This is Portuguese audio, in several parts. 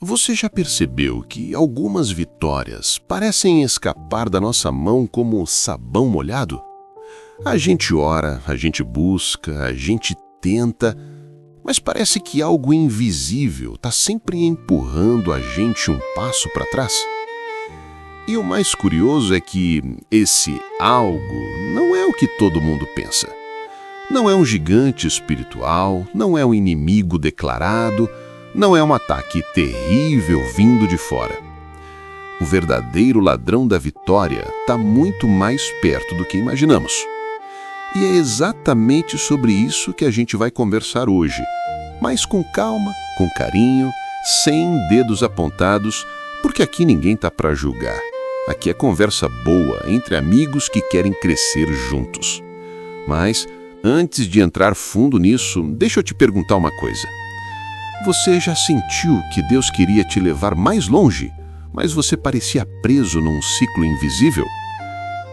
Você já percebeu que algumas vitórias parecem escapar da nossa mão como sabão molhado? A gente ora, a gente busca, a gente tenta, mas parece que algo invisível está sempre empurrando a gente um passo para trás. E o mais curioso é que esse algo não é o que todo mundo pensa. Não é um gigante espiritual, não é um inimigo declarado, não é um ataque terrível vindo de fora. O verdadeiro ladrão da vitória está muito mais perto do que imaginamos. E é exatamente sobre isso que a gente vai conversar hoje, mas com calma, com carinho, sem dedos apontados, porque aqui ninguém está para julgar. Aqui é conversa boa entre amigos que querem crescer juntos. Mas, antes de entrar fundo nisso, deixa eu te perguntar uma coisa. Você já sentiu que Deus queria te levar mais longe, mas você parecia preso num ciclo invisível?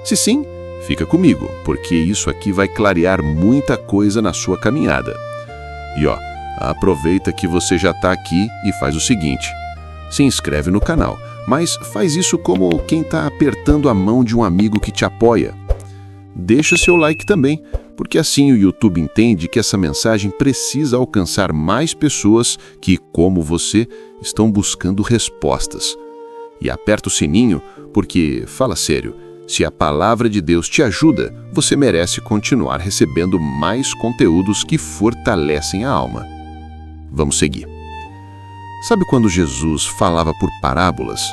Se sim, fica comigo, porque isso aqui vai clarear muita coisa na sua caminhada. E aproveita que você já está aqui e faz o seguinte: se inscreve no canal, mas faz isso como quem está apertando a mão de um amigo que te apoia. Deixa seu like também, porque assim o YouTube entende que essa mensagem precisa alcançar mais pessoas que, como você, estão buscando respostas. E aperta o sininho, porque, fala sério, se a palavra de Deus te ajuda, você merece continuar recebendo mais conteúdos que fortalecem a alma. Vamos seguir. Sabe quando Jesus falava por parábolas?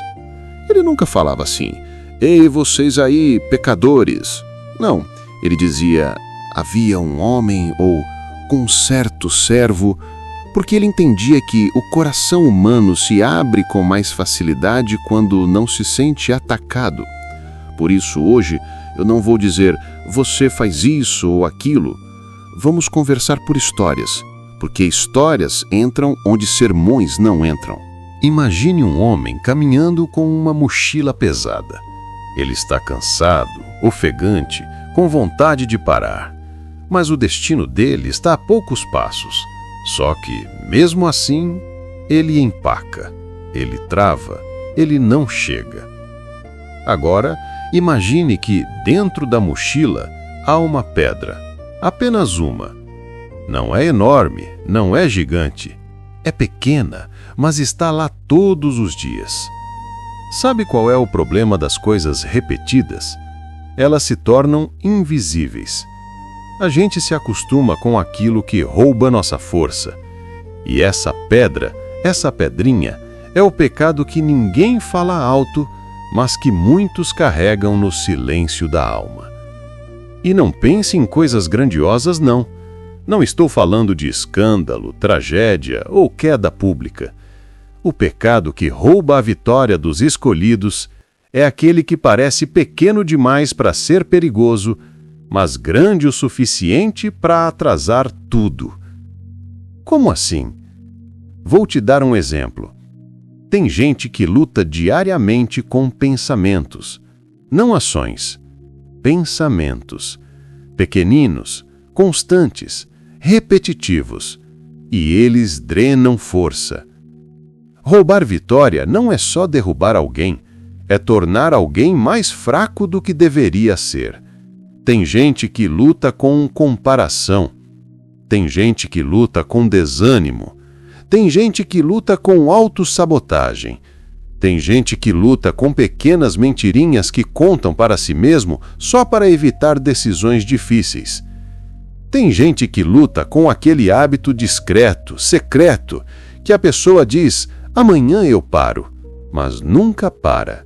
Ele nunca falava assim: "Ei, vocês aí, pecadores!" Não, ele dizia: havia um homem ou um certo servo, porque ele entendia que o coração humano se abre com mais facilidade quando não se sente atacado. Por isso, hoje, eu não vou dizer, você faz isso ou aquilo. Vamos conversar por histórias, porque histórias entram onde sermões não entram. Imagine um homem caminhando com uma mochila pesada. Ele está cansado, ofegante, com vontade de parar. Mas o destino dele está a poucos passos. Só que, mesmo assim, ele empaca, ele trava, ele não chega. Agora, imagine que dentro da mochila há uma pedra, apenas uma. Não é enorme, não é gigante, é pequena, mas está lá todos os dias. Sabe qual é o problema das coisas repetidas? Elas se tornam invisíveis. A gente se acostuma com aquilo que rouba nossa força. E essa pedra, essa pedrinha, é o pecado que ninguém fala alto, mas que muitos carregam no silêncio da alma. E não pense em coisas grandiosas, não. Não estou falando de escândalo, tragédia ou queda pública. O pecado que rouba a vitória dos escolhidos é aquele que parece pequeno demais para ser perigoso, mas grande o suficiente para atrasar tudo. Como assim? Vou te dar um exemplo. Tem gente que luta diariamente com pensamentos, não ações, pensamentos, pequeninos, constantes, repetitivos, e eles drenam força. Roubar vitória não é só derrubar alguém, é tornar alguém mais fraco do que deveria ser. Tem gente que luta com comparação, tem gente que luta com desânimo, tem gente que luta com autossabotagem, tem gente que luta com pequenas mentirinhas que contam para si mesmo só para evitar decisões difíceis. Tem gente que luta com aquele hábito discreto, secreto, que a pessoa diz, amanhã eu paro, mas nunca para.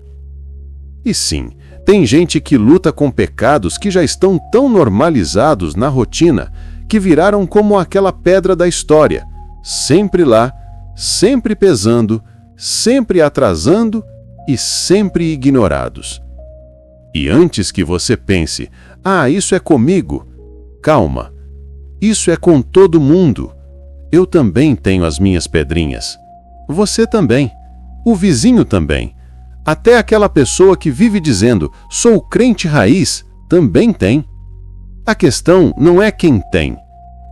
E sim, tem gente que luta com pecados que já estão tão normalizados na rotina que viraram como aquela pedra da história, sempre lá, sempre pesando, sempre atrasando e sempre ignorados. E antes que você pense, isso é comigo, calma, isso é com todo mundo. Eu também tenho as minhas pedrinhas. Você também. O vizinho também. Até aquela pessoa que vive dizendo, sou crente raiz, também tem. A questão não é quem tem.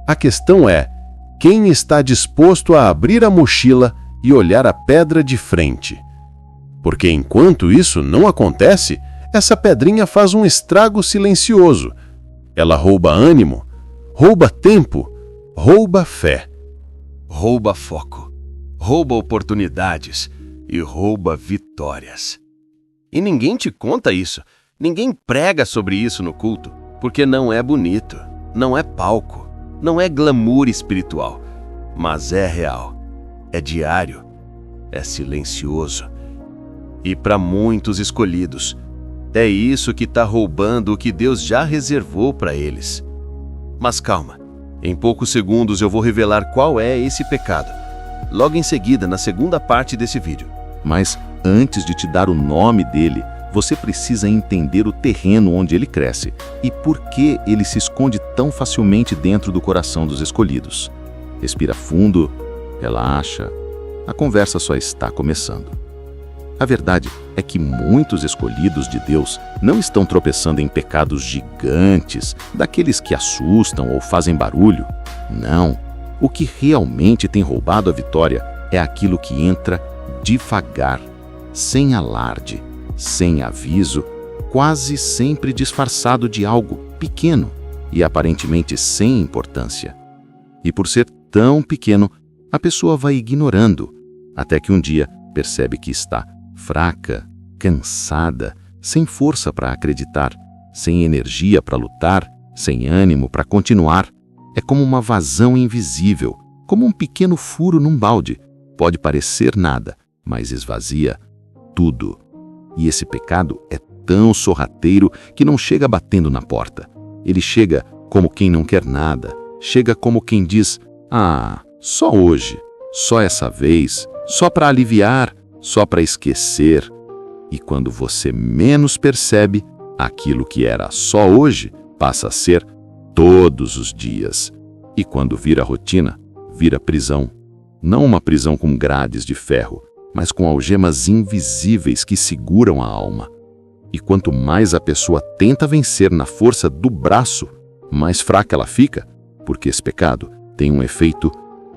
A questão é, quem está disposto a abrir a mochila e olhar a pedra de frente. Porque enquanto isso não acontece, essa pedrinha faz um estrago silencioso. Ela rouba ânimo, rouba tempo, rouba fé. Rouba foco, rouba oportunidades e rouba vitórias. E ninguém te conta isso, ninguém prega sobre isso no culto, porque não é bonito, não é palco, não é glamour espiritual, mas é real, é diário, é silencioso. E para muitos escolhidos, é isso que está roubando o que Deus já reservou para eles. Mas calma, em poucos segundos eu vou revelar qual é esse pecado, logo em seguida na segunda parte desse vídeo. Mas antes de te dar o nome dele, você precisa entender o terreno onde ele cresce e por que ele se esconde tão facilmente dentro do coração dos escolhidos. Respira fundo, relaxa, a conversa só está começando. A verdade é que muitos escolhidos de Deus não estão tropeçando em pecados gigantes, daqueles que assustam ou fazem barulho. Não, o que realmente tem roubado a vitória é aquilo que entra devagar, sem alarde, sem aviso, quase sempre disfarçado de algo pequeno e aparentemente sem importância. E por ser tão pequeno, a pessoa vai ignorando, até que um dia percebe que está fraca, cansada, sem força para acreditar, sem energia para lutar, sem ânimo para continuar. É como uma vazão invisível, como um pequeno furo num balde. Pode parecer nada, mas esvazia tudo. E esse pecado é tão sorrateiro que não chega batendo na porta. Ele chega como quem não quer nada, chega como quem diz: "Ah, só hoje, só essa vez, só para aliviar, só para esquecer." E quando você menos percebe, aquilo que era só hoje passa a ser todos os dias. E quando vira rotina, vira prisão. Não uma prisão com grades de ferro, mas com algemas invisíveis que seguram a alma. E quanto mais a pessoa tenta vencer na força do braço, mais fraca ela fica, porque esse pecado tem um efeito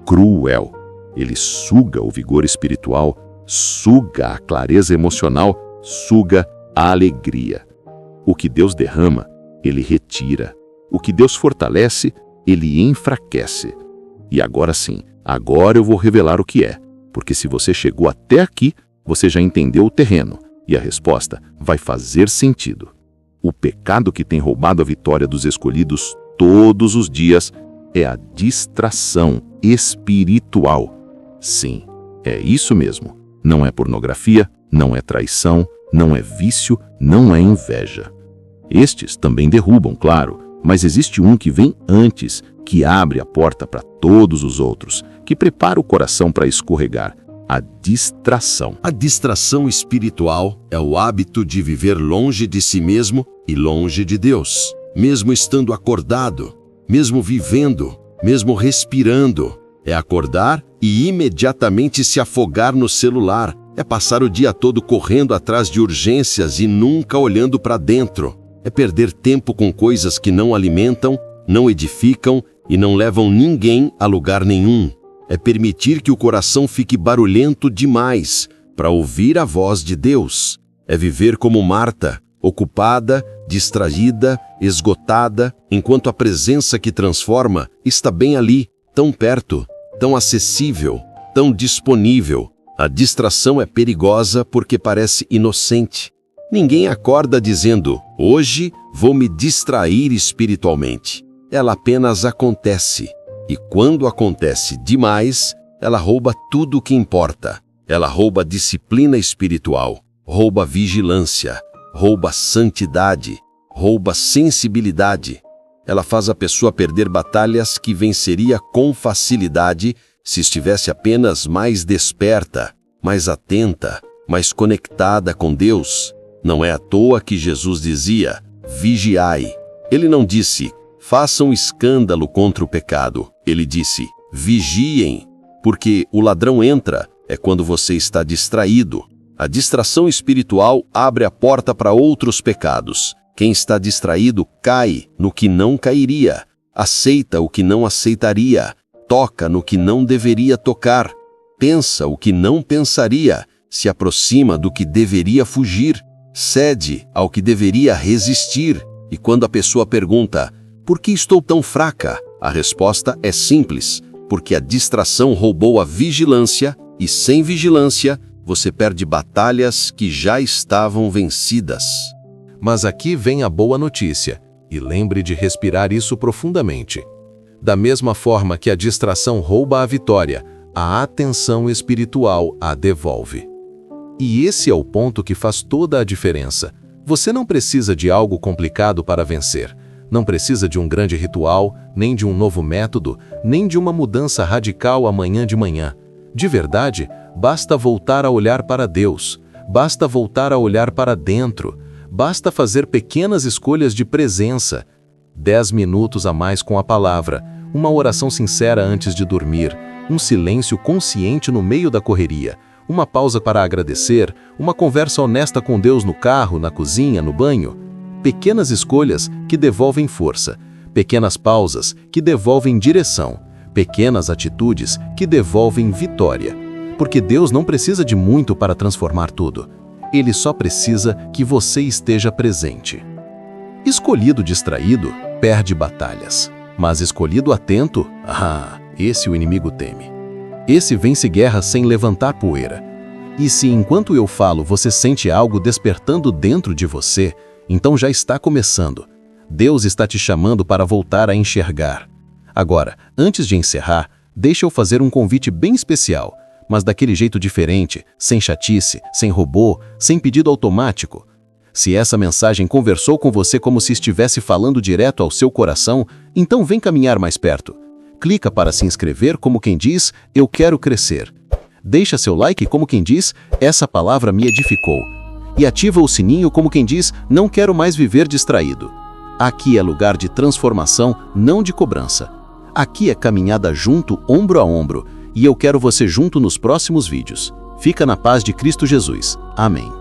cruel. Ele suga o vigor espiritual, suga a clareza emocional, suga a alegria. O que Deus derrama, ele retira. O que Deus fortalece, ele enfraquece. E agora sim, agora eu vou revelar o que é, porque se você chegou até aqui, você já entendeu o terreno, e a resposta vai fazer sentido. O pecado que tem roubado a vitória dos escolhidos todos os dias é a distração espiritual. Sim, é isso mesmo. Não é pornografia, não é traição, não é vício, não é inveja. Estes também derrubam, claro, mas existe um que vem antes, que abre a porta para todos os outros, que prepara o coração para escorregar: a distração. A distração espiritual é o hábito de viver longe de si mesmo e longe de Deus, mesmo estando acordado, mesmo vivendo, mesmo respirando. É acordar e imediatamente se afogar no celular. É passar o dia todo correndo atrás de urgências e nunca olhando para dentro. É perder tempo com coisas que não alimentam, não edificam e não levam ninguém a lugar nenhum. É permitir que o coração fique barulhento demais para ouvir a voz de Deus. É viver como Marta, ocupada, distraída, esgotada, enquanto a presença que transforma está bem ali, tão perto, tão acessível, tão disponível. A distração é perigosa porque parece inocente. Ninguém acorda dizendo: "Hoje vou me distrair espiritualmente." Ela apenas acontece. E quando acontece demais, ela rouba tudo o que importa. Ela rouba disciplina espiritual, rouba vigilância, rouba santidade, rouba sensibilidade. Ela faz a pessoa perder batalhas que venceria com facilidade se estivesse apenas mais desperta, mais atenta, mais conectada com Deus. Não é à toa que Jesus dizia: "Vigiai." Ele não disse: "Façam escândalo contra o pecado." Ele disse: "Vigiem." Porque o ladrão entra é quando você está distraído. A distração espiritual abre a porta para outros pecados. Quem está distraído cai no que não cairia, aceita o que não aceitaria, toca no que não deveria tocar. pensa o que não pensaria, se aproxima do que deveria fugir, cede ao que deveria resistir. E quando a pessoa pergunta, por que estou tão fraca? A resposta é simples, porque a distração roubou a vigilância, e sem vigilância, você perde batalhas que já estavam vencidas. Mas aqui vem a boa notícia, e lembre de respirar isso profundamente. Da mesma forma que a distração rouba a vitória, a atenção espiritual a devolve. E esse é o ponto que faz toda a diferença. Você não precisa de algo complicado para vencer. Não precisa de um grande ritual, nem de um novo método, nem de uma mudança radical amanhã de manhã. De verdade, basta voltar a olhar para Deus. Basta voltar a olhar para dentro. Basta fazer pequenas escolhas de presença. 10 minutos a mais com a palavra, uma oração sincera antes de dormir, um silêncio consciente no meio da correria, uma pausa para agradecer, uma conversa honesta com Deus no carro, na cozinha, no banho. Pequenas escolhas que devolvem força, pequenas pausas que devolvem direção, pequenas atitudes que devolvem vitória. Porque Deus não precisa de muito para transformar tudo. Ele só precisa que você esteja presente. Escolhido distraído, perde batalhas. Mas escolhido atento, esse o inimigo teme. Esse vence guerra sem levantar poeira. E se enquanto eu falo você sente algo despertando dentro de você, então já está começando. Deus está te chamando para voltar a enxergar. Agora, antes de encerrar, deixa eu fazer um convite bem especial, mas daquele jeito diferente, sem chatice, sem robô, sem pedido automático. Se essa mensagem conversou com você como se estivesse falando direto ao seu coração, então vem caminhar mais perto. Clica para se inscrever como quem diz, eu quero crescer. Deixa seu like como quem diz, essa palavra me edificou. E ativa o sininho como quem diz, não quero mais viver distraído. Aqui é lugar de transformação, não de cobrança. Aqui é caminhada junto, ombro a ombro, e eu quero você junto nos próximos vídeos. Fica na paz de Cristo Jesus. Amém.